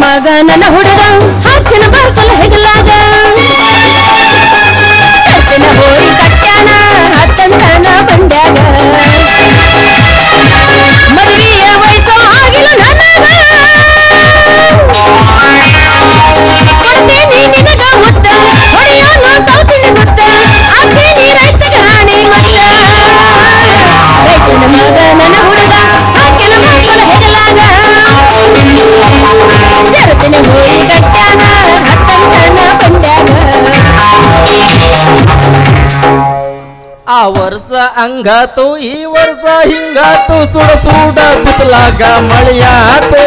ಮಗ ನನ್ನ ಹುಡುಗ ಹಚ್ಚಿನ ಬಾಕಲ ಹೆಗಲಾಗ ಚಚ್ಚಿನ ಹೋರಿ ಕಟ್ಟಾನ ಹತ್ತಂತನ ಬಂಡ್ಯಾಗ ಮದುವೆಯ ವಯಸ್ಸು ಆಗಿಲ್ಲ ನನಗ ಅಂದೇನಿ ನಿನಗ ಮುತ್ತ ಹೊಡೆಯೋನು ಸೌತಿನ ಸುತ್ತ ಹಾಕೇನಿ ರೈತಗ ಹಾಣಿ ಮತ್ತ ರೈತನ ಮಗ ನನ್ನ ಹುಡುಗ ಹಚ್ಚಿನ ಬಾಕಲ ಹೆಗಲಾಗ ಶರತಿನ ಹೋರಿ ಕಟ್ಟಾನ ಹತ್ತಂತನ ಆ ವರ್ಷ ಹಂಗಾತು ಈ ವರ್ಷ ಹಿಂಗಾತು ಸುಡ ಸುಡ ಬಿಸಲಾಗ ಮಳೆಯಾತು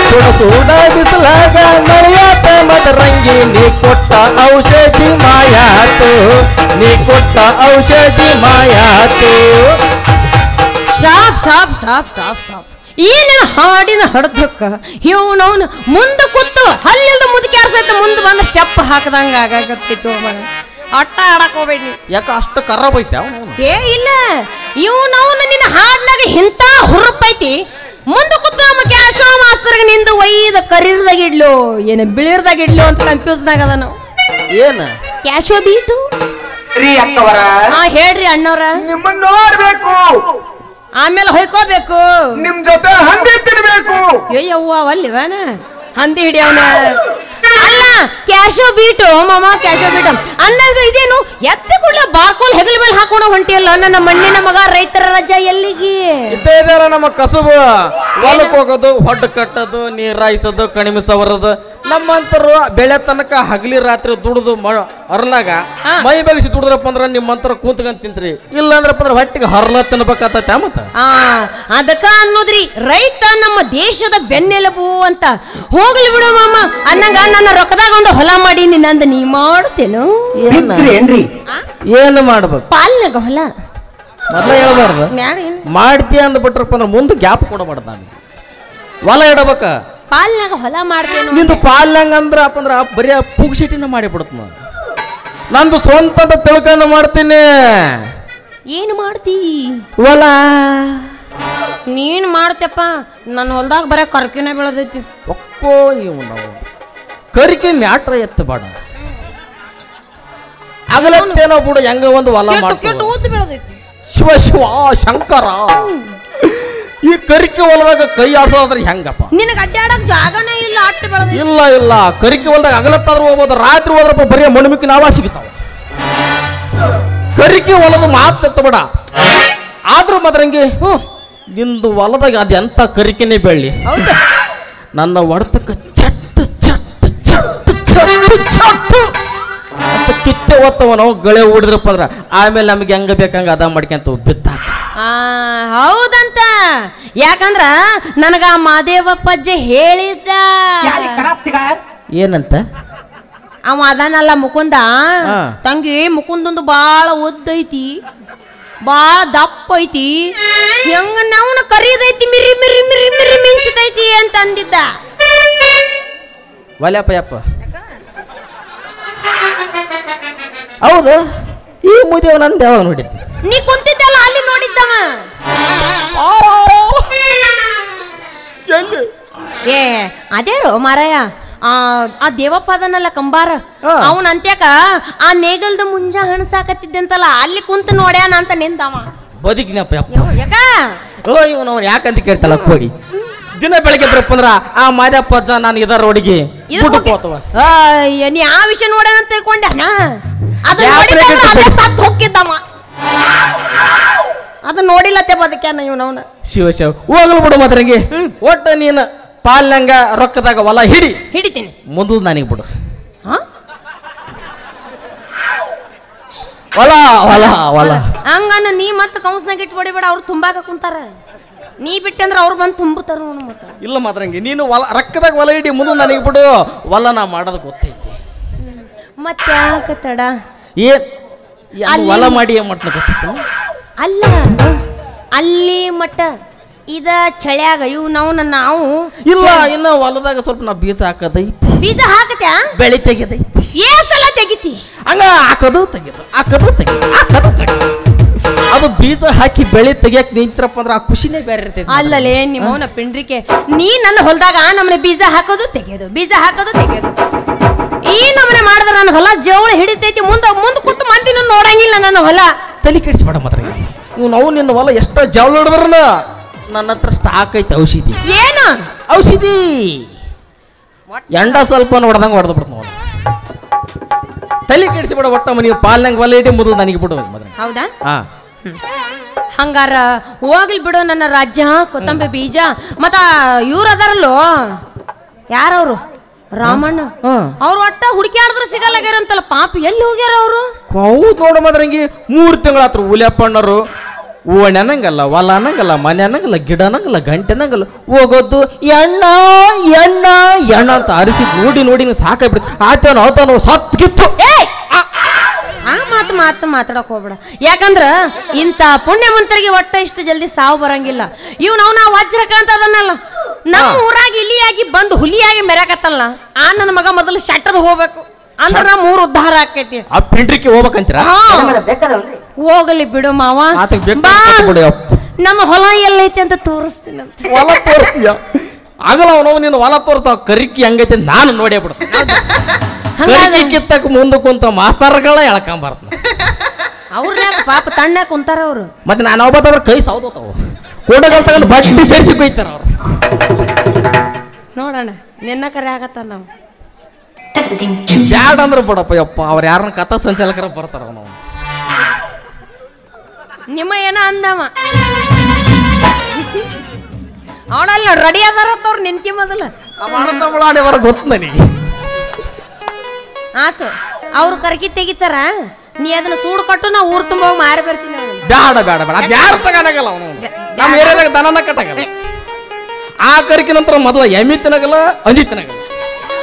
ಸುಡ ಸುಡ ಬಿಸಲಾಗ ಮಳೆಯಾತ ಮದರಂಗಿ ನೀ ಕೊಟ್ಟ ಔಷಧಿ ಮಾಯಾತು ನೀ ಕೊಟ್ಟ ಔಷಧಿ ಮಾಯಾತು stop stop stop stop stop ಏನೇನು ಹಾಡಿನ ಹಡ್ದಕ್ಕ ಇವನವನು ಮುಂದೆ ಕೂತು ಹಲ್ಲಿಲ್ದ ಮುದುಕ್ಯಾರ್ಸೈತ ಮುಂದೆ ಬಂದ ಸ್ಟೆಪ್ ಹಾಕದಂಗ ಆಗಾಕತ್ತಿತ್ತು ಅಟ್ಟ ಆಡಕ್ ಹೋಗ್ಬೇಡಿ ಯಾಕ ಅಷ್ಟು ಖರಾಬ್ ಐತೆ ಅವನು ಏ ಇಲ್ಲ ಇವನವನು ನಿನ್ನ ಹಾಡ್ನಾಗ ಇಂಥ ಹುರುಪೈತಿ ಮುಂದೆ ಕೂತು ನಮ್ಮ ಕ್ಯಾಶೋ ಮಾಸ್ತರ್ಗ ನಿಂದು ಒಯ್ದ ಕರೀರ್ದಾಗಿಡ್ಲು ಏನು ಬಿಳಿರ್ದಾಗಿಡ್ಲು ಅಂತ ಕನ್ಫ್ಯೂಸ್ನಾಗ ಅದ ನಾವು ಏನ ಕ್ಯಾಶೋ ಬೀಟು ರೀ ಅಕ್ಕವರ ಹಾ ಹೇಳ್ರಿ ಅಣ್ಣವ್ರ ನಿಮ್ಮನ್ನ ನೋಡ್ಬೇಕು ಆಮೇಲೆ ಹೊಯ್ಕೋಬೇಕು ನಿಮ್ ಜೊತೆ ಹಂದಿ ತಿನ್ಬೇಕು ಅಯ್ಯವ್ವ ಅಲ್ಲಿವನ ಹಂದಿ ಹಿಡಿಯವನ ಅಲ್ಲ ಕ್ಯಾಶೋ ಬೀಟು ಮಾಮ ಕ್ಯಾಶೋ ಬೀಟು ಅಂದಾಗ ಇದೇನು ಎತ್ತ ಕೂಡಲೇ ಬಾರ್ಕೋಲ್ ಹೆಗಲ ಮೇಲೆ ಹಾಕೊಂಡು ಹೊಂಟಿಯಲ್ಲ ನನ್ನ ಮಣ್ಣಿನ ಮಗ ರೈತರ ರಜಾ ಎಲ್ಲಿಗೆ ಇದ್ದೇ ಇದೆಯಲ್ಲ ನಮ್ಮ ಕಸಬು ಹೊಲಕ್ಕೆ ಹೋಗೋದು ಹೊಡ್ಡು ಕಟ್ಟೋದು ನೀರ್ ಹಾಯಿಸೋದು ಕಣಿಮೆ ಸವರೋದು ನಮ್ಮಂತರು ಬೆಳೆ ತನಕ ಹಗಲಿ ರಾತ್ರಿ ದುಡ್ದು ಅರ್ಲಾಗ ಮೈ ಬಗ್ಸಿ ದುಡಿದ್ರಪ್ಪ ಅಂದ್ರ ನಿಮ್ಮಂತರ ಕೂತ್ಕೊಂಡ್ ತಿಂತ್ರಿ ಇಲ್ಲ ಅಂದ್ರಪ್ಪ ಅಂದ್ರೆ ಹೊಟ್ಟಿಗೆ ಹರ್ಲ ತಿನ್ಬೇಕಾತ ಮತ್ತ ಅದಕ್ಕ ಅನ್ನೋದ್ರಿ ರೈತ ನಮ್ಮ ದೇಶದ ಬೆನ್ನೆಲುಬು ಅಂತ ಹೋಗ್ಲಿ ಬಿಡು ಮಾಮ ಅನ್ನಂಗ ನನ್ನ ರೊಕ್ಕದಾಗ ಒಂದು ಹೊಲ ಮಾಡಿ ನಿನ್ನಂದ ನೀ ಮಾಡ್ತೇನು ಏನ್ರಿ ಏನು ಮಾಡ್ಬೇಕು ಪಾಲ್ನಾಗ ಹೊಲ ಮೊದಲ ಹೇಳ್ಬಾರ್ದು ಮಾಡ್ತೀಯ ಅಂದ್ಬಿಟ್ರಪ್ಪ ಅಂದ್ರೆ ಮುಂದೆ ಗ್ಯಾಪ್ ಕೊಡಬಾರ್ದು ನಾನು ಹೊಲ ಇಡಬೇಕ ಪಾಲ್ನಾಗ ಹೊಲ ಮಾಡ್ತೇನು ನಿಂದು ಪಾಲ್ನಂಗ ಅಂದ್ರ ಅಪ್ಪಂದ್ರ ಬರೀ ಪುಗ್ಸಿಟಿನ ಮಾಡಿಬಿಡತ್ ನಾನು ನಂದು ಸ್ವಂತದ ತಿಳ್ಕೊಂಡು ಮಾಡ್ತೀನಿ ಏನು ಮಾಡ್ತೀ ಹೊಲ ನೀನ್ ಮಾಡ್ತೇಪ್ಪ ನನ್ನ ಹೊಲ್ದಾಗ ಬರೀ ಕರ್ಕಿನ ಬೆಳೆದೈತಿ ಒಕ್ಕೋ ಇವು ನಾವು ಕರಿಕೆ ಮ್ಯಾಟ್ರ ಎತ್ತ ಬಾಡ ಆಗಲತ್ತೇನೋ ಬಿಡು ಹೆಂಗ ಒಂದು ಹೊಲ ಮಾಡ್ತೀವಿ ಬೆಳೆದೈತಿ ಶಿವ ಶಿವ ಶಂಕರ ಈ ಕರಿಕೆ ಹೊಲದಾಗ ಕೈ ಆಡ್ಸೋದ್ರ ಹೆಂಗಪ್ಪ ನಿನಗೆ ಅಡ್ಡಾಡಕ್ ಜಾಗನೇ ಇಲ್ಲ ಅಟ್ಟು ಬೆಳೆದೈತಿ ಇಲ್ಲ ಇಲ್ಲ ಕರಿಕೆ ಹೊಲದಾಗ ಅಗಲತ್ತಾದ್ರೂ ಹೋಗ್ಬೋದು ರಾತ್ರಿ ಹೋದ್ರಪ್ಪ ಬರೀ ಮಣ್ಮಿಕ್ಕಿನ ಆವಾಜ ಸಿಗ್ತಾವ ಕರಿಕೆ ಹೊಲದ ಮಾತು ಎತ್ತ ಬೇಡ ಆದ್ರೂ ಮಾತ್ರಂಗೆ ನಿಂದು ಹೊಲದಾಗ ಅದ ಎಂತ ಕರಿಕೆನೆ ಬೆಳ್ಳಿ ನನ್ನ ಹೊಡೆತಕ್ಕ ಚಟ್ ಚಟ್ ಚಟ್ ಚಟ್ ಚಟ್ ಅಂತ ಕಿತ್ತೆ ಓದ್ತವ ನಾವು ಗಳೆ ಹೊಡಿದ್ರಪ್ಪ ಅಂದ್ರ ಆಮೇಲೆ ನಮ್ಗೆ ಹೆಂಗ ಬೇಕಂಗ ಅದ ಮಾಡ್ಕೊಂತ ಬಿದ್ದಾಕ ಹೌದಂತ ಯಾಕಂದ್ರ ನನಗ ಮಾದೇವಪ್ಪಜ್ಜೆ ಹೇಳಿದ್ದ ಏನಂತ ಅವ ಅದಾನಲ್ಲ ಮುಕುಂದ ತಂಗಿ ಮುಕುಂದೊಂದು ಬಾಳ ಒದ್ದೈತಿ ಬಾಳ ದಪ್ಪ ಐತಿ ಹೆಂಗ ನಾವ್ನ ಕರಿಯದೈತಿ ಮಿರಿ ಮಿರಿ ಮಿರಿ ಮಿರಿ ಮಿಂಚತೈತಿ ಅಂತ ಅಂದಿದ್ದ ವಲ್ಯಪ್ಪ ಯಪ್ಪ ಹೌದು ಈ ಮುದಿಯವ ನಂದು ಯಾವಾಗ ನೋಡಿದ್ವಿ ನೀ ಕುಂತಿದ್ದಲ್ಲ ಅಲ್ಲಿ ನೋಡಿದ್ದವ ಏ ಅದೇರು ಮಾರಾಯ ಆ ದೇವಪ್ಪ ಅದನ್ನಲ್ಲ ಕಂಬಾರ ಅವನ್ ಅಂತ್ಯಾಕ ಆ ನೇಗಲ್ದ ಮುಂಜ ಹಣಸಾಕತ್ತಿದ್ದಂತಲ್ಲ ಅಲ್ಲಿ ಕುಂತ ನೋಡ್ಯಾನ ಅಂತ ನಿಂದವ ಬದುಕಿನಪ್ಪ ಯಪ್ಪ ಯಾಕ ಓ ಇವನು ಯಾಕಂತ ಕೇಳ್ತಲ್ಲ ಕೊಡಿ ದಿನ ಬೆಳಗ್ಗೆ ಇದ್ರಪ್ಪ ಅಂದ್ರ ಆ ಮಾದಪ್ಪ ಅಜ್ಜ ನಾನು ಇದರ ರೋಡಿಗೆ ನೀ ಆ ವಿಷಯ ನೋಡ್ಯಾನ ಅಂತ ತಿಳ್ಕೊಂಡ್ಯಾನ ಸತ್ ಹೋಗಿದ್ದವ ಅದು ನೋಡಿಲ್ಲತ್ತೆ ಬದುಕ್ಯಾನ ಇವನವನ ಶಿವ ಶಿವ ಹೋಗಲ್ ಬಿಡು ಮಾತ್ರಂಗೆ ಒಟ್ಟ ನೀನು ಪಾಲ್ನಂಗ ರೊಕ್ಕದಾಗ ಹೊಲ ಹಿಡಿತೀನಿ ಮೊದಲು ನನಗೆ ಬಿಡು ಹೊಲ ಹೊಲ ಹೊಲ ಹಂಗನ್ನ ನೀ ಮತ್ತೆ ಕೌನ್ಸ್ನಾಗ ಇಟ್ಬಿಡಿಬೇಡ ಅವ್ರು ತುಂಬಾಕ ಕುಂತಾರ ನೀ ಬಿಟ್ಟಂದ್ರ ಅವ್ರು ಬಂದು ತುಂಬುತ್ತಾರ ಮತ್ತ ಇಲ್ಲ ಮಾತ್ರಂಗೆ ನೀನು ಹೊಲ ರೊಕ್ಕದಾಗ ಹೊಲ ಹಿಡಿ ಮೊದಲು ನನಗೆ ಬಿಡು ಹೊಲ ನಾ ಮಾಡೋದು ಗೊತ್ತೈತಿ ಮತ್ತೆ ಯಾಕ ತಡ ಹೊಲ ಮಾಡಿ ಏನ್ ಮಾಡ್ತಾನೆ ಗೊತ್ತಿತ್ತು ಅಲ್ಲ ಅಲ್ಲಿ ಮಟ್ಟ ಇದ ಚಳ್ಯಾಗ ಇವು ನಾವು ಇಲ್ಲ ಇನ್ನ ಹೊಲದಾಗ ಸ್ವಲ್ಪ ನಾ ಬೀಜ ಹಾಕದೈತಿ ಬೀಜ ಹಾಕತ್ಯಾ ಬೆಳಿ ತೆಗೆದೈತಿ ಏಸಲ ತೆಗಿತಿ ಹಂಗ ಹಾಕೋದು ತೆಗೆದು ಹಾಕೋದು ತೆಗೆದು ಹಾಕೋದು ತೆಗೆದು ಅದು ಬೀಜ ಹಾಕಿ ಬೆಳೆ ತೆಗಿಯಕ್ ನಿಂತ್ರಪ್ಪ ಅಂದ್ರೆ ಆ ಖುಷಿನೇ ಬೇರೆ ಇರ್ತೈತಿ. ಅಲ್ಲಲೇ ನಿಮ್ಮವನ ಪಿಂಡ್ರಿಕೆ ನೀ ನನ್ನ ಹೊಲದಾಗ ನಮ್ಮನೆ ಬೀಜ ಹಾಕೋದು ತೆಗೆಯೋದು ಬೀಜ ಹಾಕೋದು ತೆಗೆಯೋದು ಈ ನಮ್ಮನೆ ಮಾಡಿದ್ರೆ ನನ್ನ ಹೊಲ ಜವಳ ಹಿಡಿತೈತಿ. ಮುಂದೆ ಕೂತು ಮಂದಿ ನೋಡಂಗಿಲ್ಲ ನನ್ನ ಹೊಲ. ತಲೆ ಕೆಡಿಸ್ಬೇಡ ಮಾತ್ರ ನಾವು ನಿನ್ನ ಹೊಲ ಎಷ್ಟ ಜವಳ ಹಿಡಿದ್ರನ ನನ್ನ ಹತ್ರ ಸ್ಟಾಕ್ ಐತಿ ಔಷಧಿ. ಏನು ಔಷಧಿ? ಎಂಡ ಸ್ವಲ್ಪ ಹೊಡೆದಂಗ ಹೊಡೆದು ಬಿಡ್ತ ನೋಡಿ. ತಲೆ ಕೆಡಿಸ್ಬೇಡ ಒಟ್ಟ ಮನಿ ಪಾಲ್ನಂಗ ಹೊಲ ಇಟ್ಟು ಮೊದಲು ನನಗೆ ಬಿಡು ಮಾತ್ರ. ಹೌದಾ? ಹಾ ಹಂಗಾರ ಹೋಗ್ಲಿ ಬಿಡು ನನ್ನ ರಾಜ್ಯ ಕೊತ್ತಂಬರಿ ಬೀಜ. ಮತ್ತ ಇವ್ರು ಅದಾರಲ್ಲೋ ಯಾರವ್ರು? ರಾಮಣ್ಣ. ಅವ್ರು ಒಟ್ಟ ಹುಡುಕ್ಯಾಡಿದ್ರು ಸಿಗಲ್ಲಾಗ್ಯಾರಂತಲ್ಲ ಪಾಪ. ಎಲ್ಲಿ ಹೋಗ್ಯಾರ ಅವರು? ಹೌದು ನೋಡ ಮಾದ್ರಂಗಿ 3 ತಿಂಗಳಾತ್ರ ಹುಲಿಯಪ್ಪಣ್ಣರು ಓಣಿ ಅನ್ನಂಗಲ್ಲ, ಹೊಲ ಅನ್ನಂಗಲ್ಲ, ಮನೆ ಅನ್ನಂಗಲ್ಲ, ಗಿಡ ಅನ್ನಂಗಲ್ಲ, ಗಂಟೆ ಅನ್ನಂಗಲ್ಲ, ಹೋಗೋದು ಎಣ್ಣ ಎಣ್ಣ ಎಣ್ಣ ಅಂತ ಅರಿಸಿದ್ ನೋಡಿ ಸಾಕಾಗ್ಬಿಡ್ತು. ಆತನೋ ಸತ್ಕಿತ್ತು. ಆ ಮಾತು ಮಾತಾಡಕ್ ಹೋಗ್ಬೇಡ. ಯಾಕಂದ್ರ ಇಂಥ ಪುಣ್ಯವಂತರಿಗೆ ಒಟ್ಟ ಇಷ್ಟು ಜಲ್ದಿ ಸಾವು ಬರಂಗಿಲ್ಲ. ಇವ್ ನಾವು ವಜ್ರಕಾಂತ ಅದನ್ನಲ್ಲ ನಮ್ಮ ಊರಾಗ ಇಲಿಯಾಗಿ ಬಂದು ಹುಲಿಯಾಗಿ ಮೆರಕತ್ತಲ್ಲ ಆ ನನ್ನ ಮಗ ಮೊದಲು ಶಟ್ಟದ ಹೋಗ್ಬೇಕು ಅಂದ್ರ ನಮ್ಮ ಊರು ಉದ್ಧಾರ ಆಕೈತಿ. ಆ ಪಿಂಡ್ರಿಕೆ ಹೋಗ್ಬೇಕಂತೀರ? ಹೋಗಲಿ ಬಿಡು ಮಾವ. ನಮ್ಮ ಹೊಲ ಎಲ್ಲೈತಿ ಅಂತ ತೋರಿಸ್ತೀನಿ ಅಂತ. ಹೊಲ ತೋರಿಸ್ತೀಯ? ಆಗಲ್ಲ ಅವನವ್ ನಿನ್ನ ಹೊಲ ತೋರಿಸ್ತಾವ. ಕರಿಕಿ ಹಂಗೈತೆ ನಾನು ನೋಡೇ ಬಿಡು. ಕರಿಕಿ ಕಿತ್ತಕ್ ಮುಂದೆ ಕುಂತ ಮಾಸ್ತರ್ಗಳ ಎಳ್ಕೊಂಬರ್ತ. ಅವ್ರ ಪಾಪ ತಣ್ಣ ಕುಂತಾರ ಅವ್ರು. ಮತ್ತೆ ನಾನು ಒಬ್ಬತ್ತಂದ್ರೆ ಕೈ ಸೌದೋತಾವ. ಕೂಡಗಲ್ ತಗೊಂಡು ಬಡ್ಡಿ ಸೇರಿಸಿ ಕೊಯ್ತಾರ ಅವ್ರು. ನೋಡೋಣ ನಿನ್ನ ಕರೆ ಆಗತ್ತ ನಾವು ಬ್ಯಾಡ ಅಂದ್ರೆ ಬಿಡಪ್ಪ ಯಪ್ಪ. ಅವ್ರು ಯಾರನ್ನ ಕಥಾ ಸಂಚಾಲಕರ ಬರ್ತಾರ ನಾವು. ನಿಮ್ಮ ಏನ ಅಂದವ ಅವನಲ್ಲ ರೆಡಿ ಅದಾರತ್ತವ್ರು ನಿನ್ಕಿ ಮೊದಲ ಹೊರ ಗೊತ್ತು ನನಗೆ. ಆತು ಅವ್ರು ಕರ್ಕಿ ತೆಗಿತಾರ. ನೀ ಅದನ್ನ ಸೂಡು ಕಟ್ಟು ನಾ ಊರ್ ತುಂಬ ಹೋಗಿ ಮಾರಿ ಬರ್ತೀನಿ. ಬೇಡ ಯಾರು ತಗೋಣಗಲ್ಲ ಅವನು. ನಮ್ಮ ಏರಿಯಾದಾಗ ದನನ ಕಟ್ಟಾಗಲ್ಲ. ಆ ಕರಿಕಿ ನಂತರ ಮೊದಲ ಎಮ್ಮಿ ತಿನ್ನಗಲ್ಲ, ಅಂಜಿ ತಿನ್ನಗಲ್ಲ.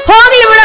ಹೋಗ್ಲಿ ಬಿಡ